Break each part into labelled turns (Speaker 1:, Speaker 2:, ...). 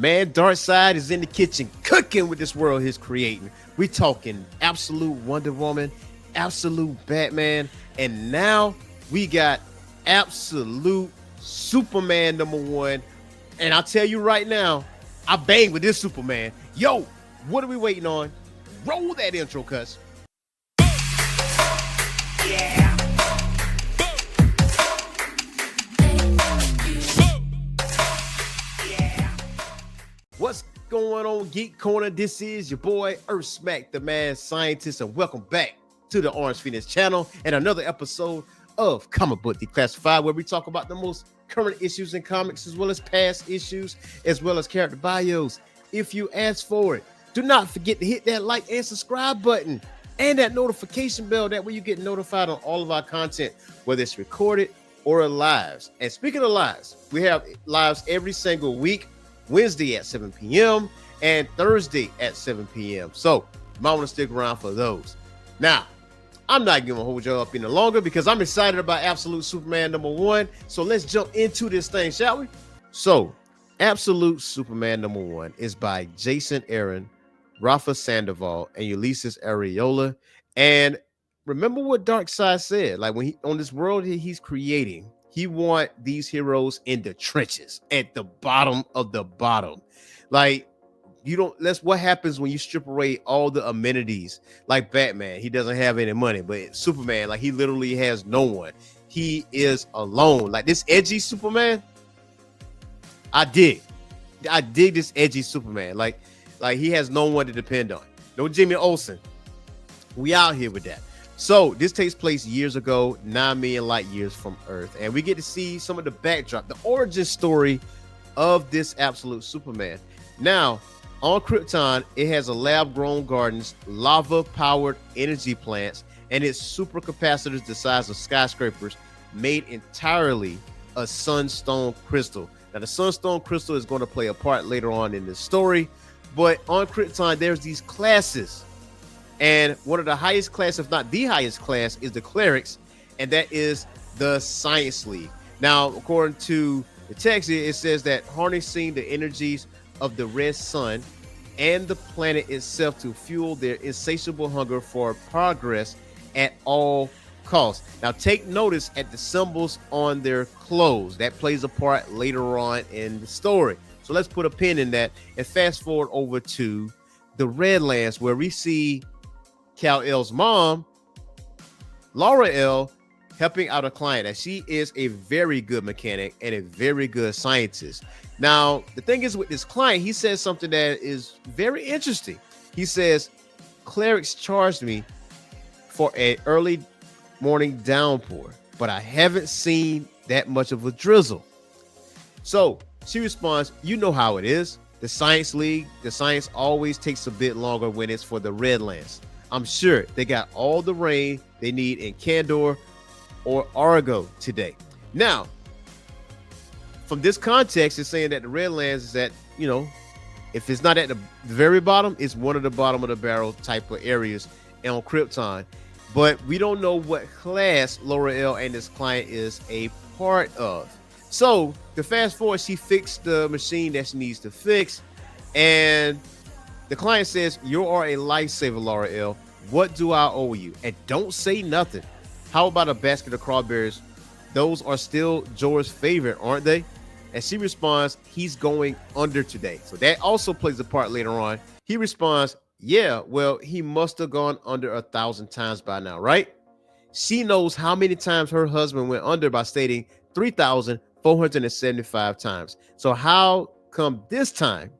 Speaker 1: Man, Darkseid is in the kitchen cooking with this world he's creating. We talking absolute Wonder Woman, absolute Batman, and now we got absolute Superman #1. And I'll tell you right now, I bang with this Superman. Yo, what are we waiting on? Roll that intro, cuz. Yeah. What's going on, Geek Corner? This is your boy Earth Smack, the mad scientist, and welcome back to the Orange Phoenix channel and another episode of Comic Book Declassified, where we talk about the most current issues in comics, as well as past issues, as well as character bios. If you ask for it, do not forget to hit that like and subscribe button and that notification bell. That way you get notified on all of our content, whether it's recorded or lives. And speaking of lives, we have lives every single week. Wednesday at 7 p.m. and Thursday at 7 p.m. So you might want to stick around for those. Now, I'm not going to hold you up any longer because I'm excited about Absolute Superman #1. So let's jump into this thing, shall we? So Absolute Superman #1 is by Jason Aaron, Rafa Sandoval, and Ulysses Areola. And remember what Darkseid said, like when he on this world he's creating, he want these heroes in the trenches, at the bottom of the bottom. Like, what happens when you strip away all the amenities? Like Batman, he doesn't have any money, but Superman, like, he literally has no one. He is alone. Like this edgy Superman, I dig this edgy Superman. Like he has no one to depend on. No Jimmy Olsen. We out here with that. So this takes place years ago, 9 million light years from Earth, and we get to see some of the backdrop, the origin story of this Absolute Superman. Now, on Krypton, it has a lab-grown gardens, lava-powered energy plants, and its supercapacitors the size of skyscrapers, made entirely of sunstone crystal. Now, the sunstone crystal is going to play a part later on in this story, but on Krypton, there's these classes. And one of the highest class, if not the highest class, is the clerics, and that is the Science League. Now, according to the text, it says that harnessing the energies of the red sun and the planet itself to fuel their insatiable hunger for progress at all costs. Now, take notice at the symbols on their clothes. That plays a part later on in the story. So let's put a pin in that and fast forward over to the Redlands, where we see Kal-El's mom, Laura El, helping out a client, and she is a very good mechanic and a very good scientist. Now, the thing is with this client, he says something that is very interesting. He says, clerics charged me for an early morning downpour, but I haven't seen that much of a drizzle. So she responds, you know how it is. The Science League, the science always takes a bit longer when it's for the Redlands. I'm sure they got all the rain they need in Kandor or Argo today. Now, from this context, it's saying that the Redlands is at, if it's not at the very bottom, it's one of the bottom of the barrel type of areas on Krypton. But we don't know what class Laura El and this client is a part of. So, to fast forward, she fixed the machine that she needs to fix, and the client says, you are a lifesaver, Laura El. What do I owe you? And don't say nothing. How about a basket of crawberries? Those are still Jorah's favorite, aren't they? And she responds, he's going under today. So that also plays a part later on. He responds, yeah, well, he must have gone under 1,000 times by now, right? She knows how many times her husband went under by stating 3,475 times. So how come this time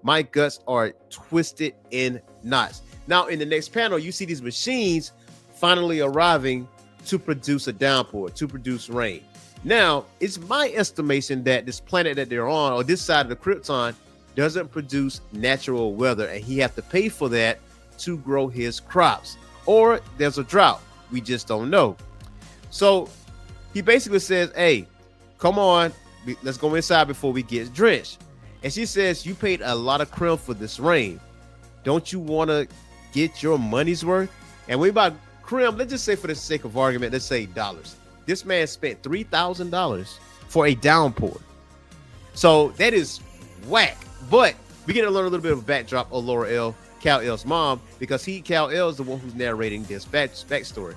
Speaker 1: my guts are twisted in knots? Now, in the next panel, you see these machines finally arriving to produce a downpour, to produce rain. Now, it's my estimation that this planet that they're on, or this side of the Krypton, doesn't produce natural weather, and he has to pay for that to grow his crops. Or there's a drought. We just don't know. So he basically says, hey, come on, let's go inside before we get drenched. And she says, you paid a lot of krill for this rain. Don't you want to get your money's worth? And we about krill, let's just say for the sake of argument, let's say dollars. This man spent $3,000 for a downpour. So that is whack. But we get to learn a little bit of a backdrop of Laura L, Kal-El's mom, because Kal-El is the one who's narrating this backstory.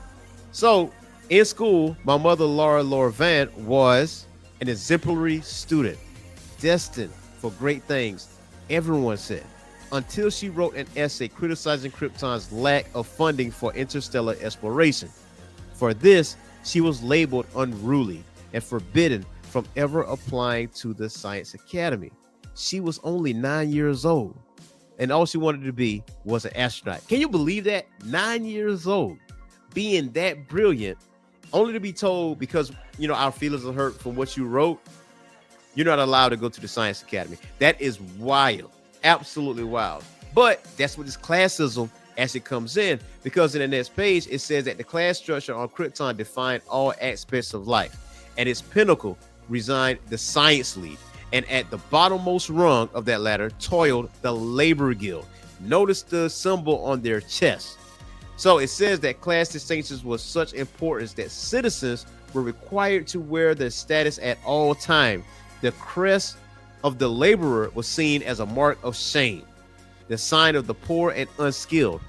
Speaker 1: So in school, my mother, Laura Van, was an exemplary student, destined for great things, everyone said, until she wrote an essay criticizing Krypton's lack of funding for interstellar exploration. For this, she was labeled unruly and forbidden from ever applying to the Science Academy. She was only 9 years old, and all she wanted to be was an astronaut. Can you believe that? 9 years old, being that brilliant, only to be told, because our feelings are hurt from what you wrote, you're not allowed to go to the Science Academy. That is wild, absolutely wild. But that's what this classism actually comes in, because in the next page it says that the class structure on Krypton defined all aspects of life, and its pinnacle resigned the science lead, and at the bottommost rung of that ladder toiled the labor guild. Notice the symbol on their chest. So it says that class distinctions was such importance that citizens were required to wear their status at all time. The crest of the laborer was seen as a mark of shame, the sign of the poor and unskilled.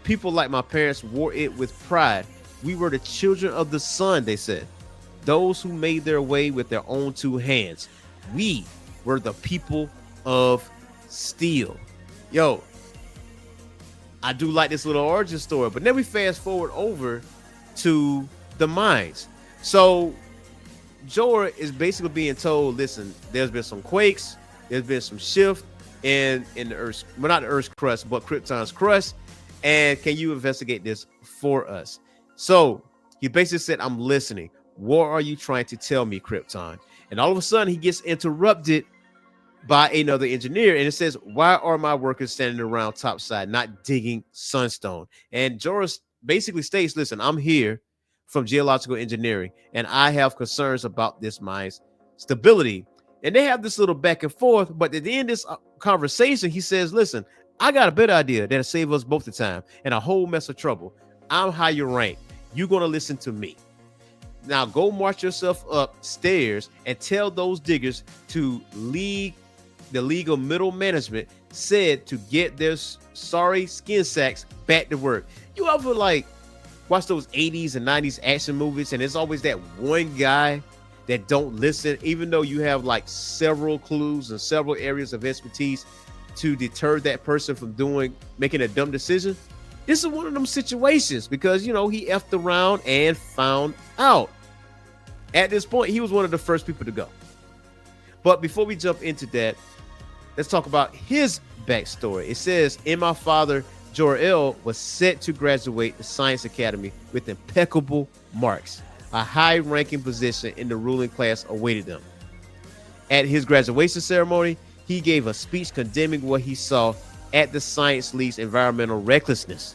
Speaker 1: People like my parents wore it with pride. We were the children of the sun, they said. Those who made their way with their own two hands. We were the people of steel. Yo, I do like this little origin story, but then we fast forward over to the mines. So Jorah is basically being told, listen, there's been some quakes, there's been some shift in the Earth's, well, not the Earth's crust, but Krypton's crust, and can you investigate this for us? So he basically said, I'm listening. What are you trying to tell me, Krypton? And all of a sudden he gets interrupted by another engineer, and it says, why are my workers standing around topside not digging sunstone? And Jorah basically states, listen, I'm here from geological engineering, and I have concerns about this mine's stability. And they have this little back and forth, but at the end of this conversation, he says, listen, I got a better idea that'll save us both the time and a whole mess of trouble. I'm higher ranked. You're going to listen to me. Now go march yourself upstairs and tell those diggers to the League of Middle Management said to get their sorry skin sacks back to work. You ever watch those 80s and 90s action movies, and there's always that one guy that don't listen, even though you have several clues and several areas of expertise to deter that person from making a dumb decision? This is one of them situations, because he effed around and found out. At this point, he was one of the first people to go. But before we jump into that, let's talk about his backstory. It says, in my father, Jor-El was set to graduate the Science Academy with impeccable marks. A high-ranking position in the ruling class awaited them. At his graduation ceremony, he gave a speech condemning what he saw at the Science League's environmental recklessness.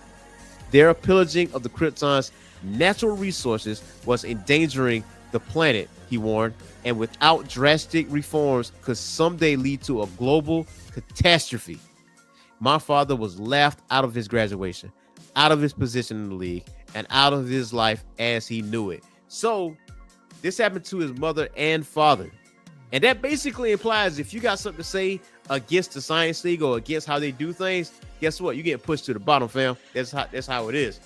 Speaker 1: Their pillaging of the Krypton's natural resources was endangering the planet, he warned, and without drastic reforms could someday lead to a global catastrophe. My father was laughed out of his graduation, out of his position in the league, and out of his life as he knew it. So this happened to his mother and father. And that basically implies if you got something to say against the Science League or against how they do things, guess what? You get pushed to the bottom, fam. That's how it is.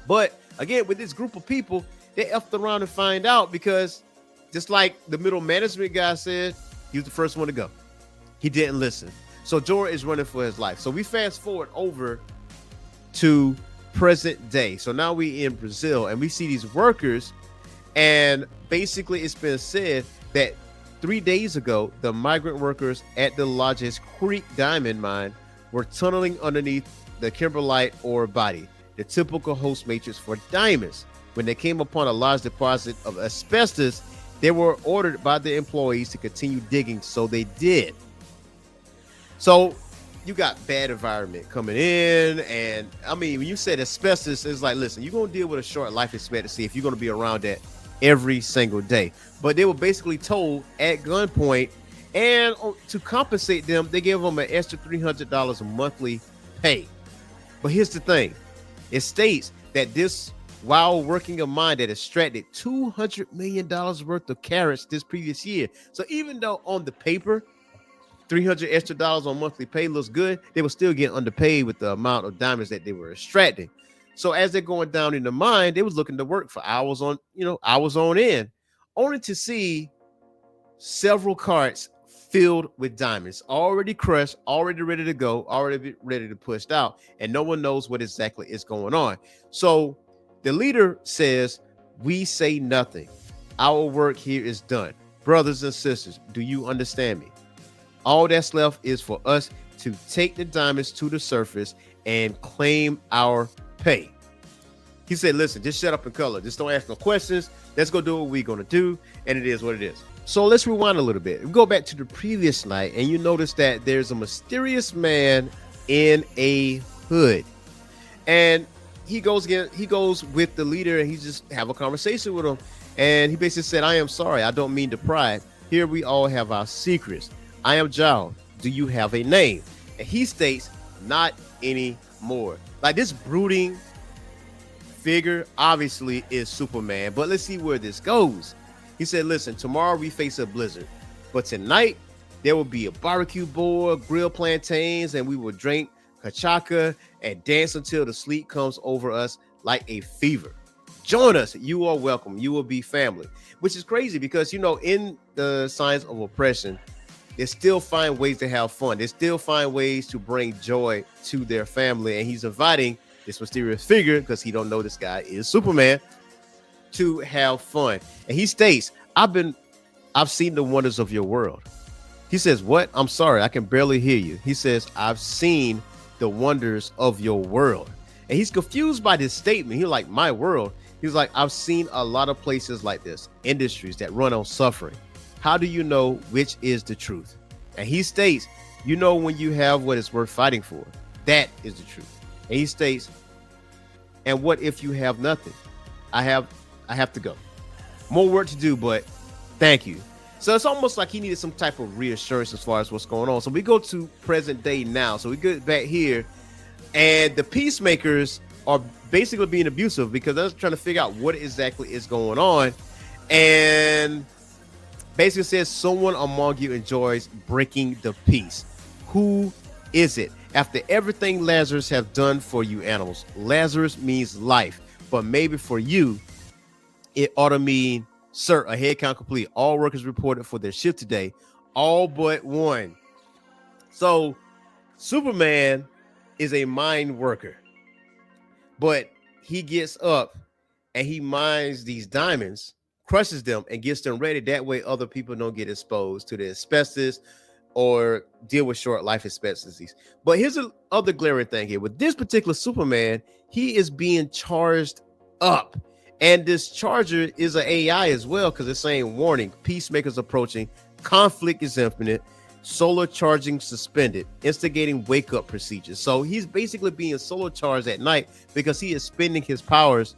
Speaker 1: But again, with this group of people, they effed around and find out, because just like the middle management guy said, he was the first one to go. He didn't listen. So Jorah is running for his life. So we fast forward over to present day. So now we in Brazil, and we see these workers, and basically it's been said that 3 days ago, the migrant workers at the Lodges Creek diamond mine were tunneling underneath the kimberlite ore body, the typical host matrix for diamonds. When they came upon a large deposit of asbestos, they were ordered by the employees to continue digging, so they did. So you got bad environment coming in, and I mean, when you said asbestos, it's like, listen, you're going to deal with a short life expectancy if you're going to be around that every single day. But they were basically told at gunpoint, and to compensate them, they gave them an extra $300 a monthly pay. But here's the thing. It states that this, while working a mine that extracted $200 million worth of carats this previous year. So even though on the paper, $300 extra on monthly pay looks good, they were still getting underpaid with the amount of diamonds that they were extracting. So as they're going down in the mine, they was looking to work for hours on end, only to see several carts filled with diamonds, already crushed, already ready to go, already ready to push out, and no one knows what exactly is going on. So the leader says, "We say nothing. Our work here is done. Brothers and sisters, do you understand me? All that's left is for us to take the diamonds to the surface and claim our pay." He said, "Listen, just shut up and color. Just don't ask no questions. Let's go do what we're going to do." And it is what it is. So let's rewind a little bit. We go back to the previous night, and you notice that there's a mysterious man in a hood. And he goes with the leader, and he just have a conversation with him. And he basically said, "I am sorry. I don't mean to pry. Here we all have our secrets. I am Zhao. Do you have a name?" And he states, "Not anymore." Like, this brooding figure obviously is Superman, but let's see where this goes. He said, "Listen, tomorrow we face a blizzard, but tonight there will be a barbecue board, grilled plantains, and we will drink kachaka and dance until the sleep comes over us like a fever. Join us. You are welcome. You will be family." Which is crazy because, in the signs of oppression, they still find ways to have fun. They still find ways to bring joy to their family. And he's inviting this mysterious figure, because he don't know this guy is Superman, to have fun. And he states, I've seen the wonders of your world." He says, "What? I'm sorry, I can barely hear you." He says, "I've seen the wonders of your world." And he's confused by this statement. He's like, "My world?" He's like, "I've seen a lot of places like this, industries that run on suffering. How do you know which is the truth?" And he states, "You know when you have what is worth fighting for. That is the truth." And he states, "And what if you have nothing? I have to go. More work to do, but thank you." So it's almost like he needed some type of reassurance as far as what's going on. So we go to present day now. So we get back here, and the peacemakers are basically being abusive because they're trying to figure out what exactly is going on. And basically says, "Someone among you enjoys breaking the peace. Who is it? After everything Lazarus have done for you animals." Lazarus means life, but maybe for you, it ought to mean, "Sir, a head count complete. All workers reported for their shift today, all but one." So Superman is a mine worker, but he gets up and he mines these diamonds, crushes them, and gets them ready. That way other people don't get exposed to the asbestos or deal with short life expectancies. But here's the other glaring thing here. With this particular Superman, he is being charged up. And this charger is an AI as well, because it's saying, "Warning, peacemakers approaching, conflict is imminent, solar charging suspended, instigating wake-up procedures." So he's basically being solar charged at night because he is spending his powers,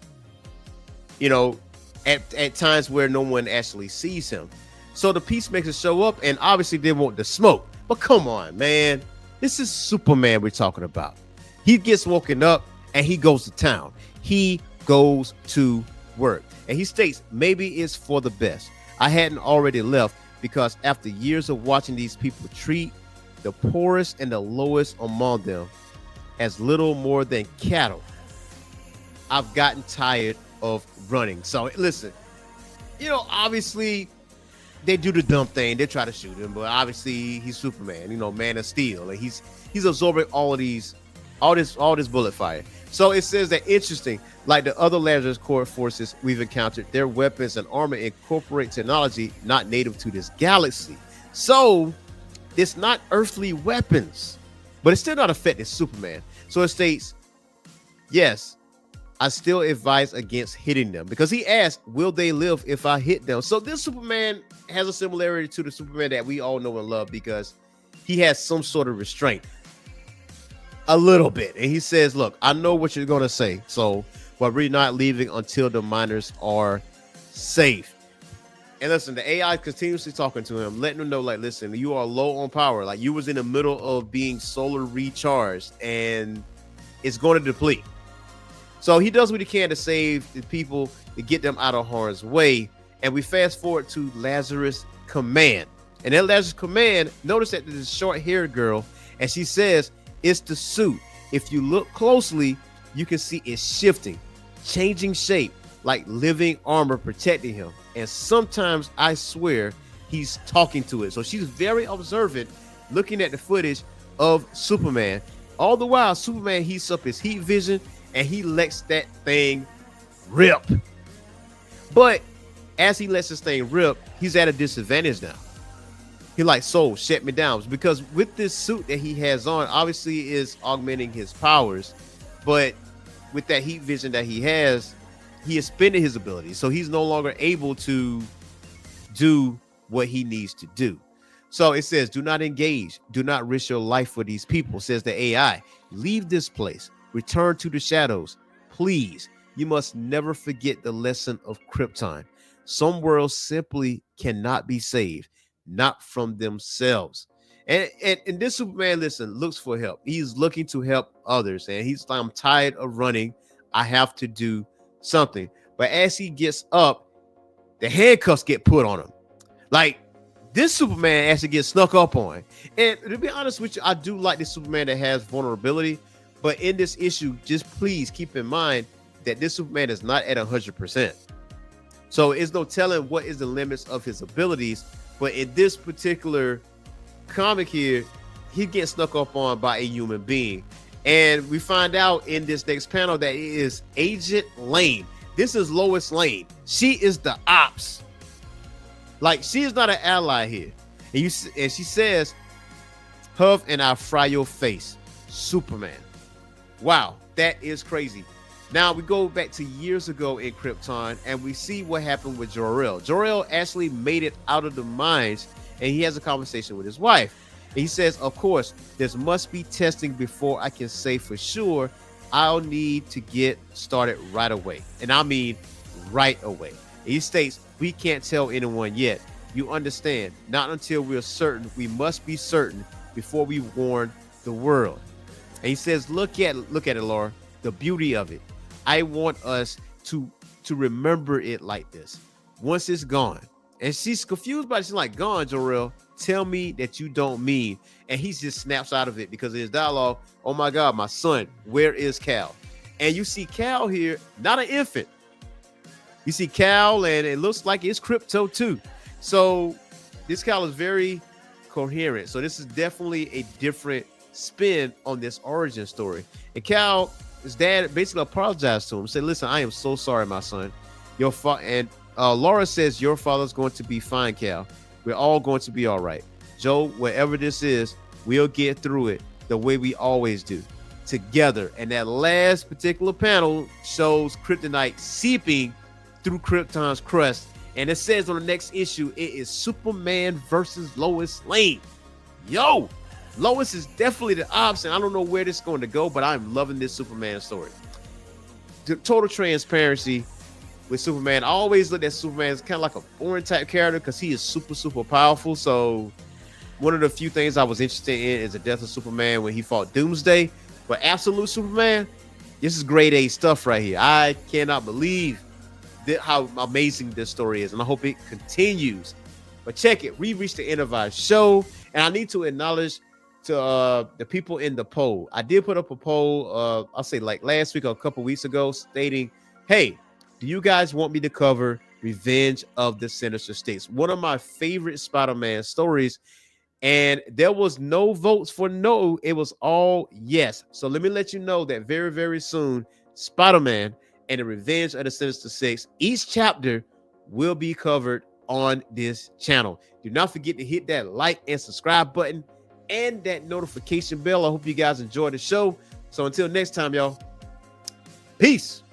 Speaker 1: at times where no one actually sees him. So the peacemakers show up, and obviously they want the smoke. But come on, man. This is Superman we're talking about. He gets woken up and he goes to town. He goes to work, and he states, "Maybe it's for the best. I hadn't already left because after years of watching these people treat the poorest and the lowest among them as little more than cattle, I've gotten tired of running." So listen, obviously they do the dumb thing. They try to shoot him, but obviously he's Superman, Man of Steel, and he's absorbing all this bullet fire. So it says that, interesting, like the other Lazarus Corps forces we've encountered, their weapons and armor incorporate technology not native to this galaxy. So it's not earthly weapons, but it's still not affecting Superman. So it states, "Yes, I still advise against hitting them," because he asked, "Will they live if I hit them?" So this Superman has a similarity to the Superman that we all know and love, because he has some sort of restraint. A little bit. And he says, "Look, I know what you're going to say. So, but we're not leaving until the miners are safe." And listen, the AI continuously talking to him, letting him know, like, "Listen, you are low on power. Like, you was in the middle of being solar recharged, and it's going to deplete." So he does what he can to save the people, to get them out of harm's way. And we fast forward to Lazarus Command. And that last command, notice that this short-haired girl, and she says, it's the suit. If you look closely, you can see it's shifting, changing shape, like living armor protecting him. And sometimes I swear he's talking to it. So she's very observant, looking at the footage of Superman. All the while, Superman heats up his heat vision and he lets that thing rip. But as he lets this thing rip, he's at a disadvantage now. He like, so shut me down, because with this suit that he has on, obviously is augmenting his powers, but with that heat vision that he has, he has spending his abilities, so he's no longer able to do what he needs to do. So it says, do not engage, do not risk your life for these people, says the AI. Leave this place, return to the shadows, please. You must never forget the lesson of Krypton. Some worlds simply cannot be saved, not from themselves. And this Superman, listen, looks for help. He's looking to help others, and he's like, I'm tired of running, I have to do something. But as he gets up, the handcuffs get put on him. Like, this Superman actually gets snuck up on. And to be honest with you, I do like this Superman that has vulnerability, but in this issue, just please keep in mind that this Superman is not at 100%. So it's no telling what is the limits of his abilities. But in this particular comic here, he gets snuck up on by a human being. And we find out in this next panel that it is Agent Lane. This is Lois Lane. She is the ops. Like, she is not an ally here. And she says, Huff and I fry your face, Superman. Wow, that is crazy. Now we go back to years ago in Krypton, and we see what happened with Jor-El. Jor-El actually made it out of the mines, and he has a conversation with his wife. And he says, of course, there must be testing before I can say for sure. I'll need to get started right away. And I mean right away. And he states, we can't tell anyone yet. You understand? Not until we're certain. We must be certain before we warn the world. And he says, look at it, Laura, the beauty of it. I want us to remember it like this. Once it's gone. And she's confused by it. She's like, gone, Jor-El. Tell me that you don't mean. And he just snaps out of it because of his dialogue. Oh my God, my son, where is Cal? And you see Cal here, not an infant. You see Cal, and it looks like it's Krypto too. So this Cal is very coherent. So this is definitely a different spin on this origin story. And Cal, his dad basically apologized to him, said, listen, I am so sorry, my son. Your Laura says your father's going to be fine, Cal. We're all going to be all right. Joe, whatever this is, we'll get through it the way we always do, together. And that last particular panel shows Kryptonite seeping through Krypton's crust. And it says on the next issue, it is Superman versus Lois Lane. Yo, Lois is definitely the option. I don't know where this is going to go, but I'm loving this Superman story. The total transparency with Superman. I always look at Superman as kind of like a boring type character because he is super, super powerful. So one of the few things I was interested in is the death of Superman when he fought Doomsday. But Absolute Superman, this is grade A stuff right here. I cannot believe how amazing this story is, and I hope it continues. But check it. We reached the end of our show, and I need to acknowledge to the people in the poll. I did put up a poll, I'll say like last week or a couple weeks ago, stating, hey, do you guys want me to cover Revenge of the Sinister Six? One of my favorite Spider-Man stories. And there was no votes for no. It was all yes. So let me let you know that very, very soon, Spider-Man and the Revenge of the Sinister Six, each chapter will be covered on this channel. Do not forget to hit that like and subscribe button and that notification bell. I hope you guys enjoyed the show. So until next time, y'all, peace.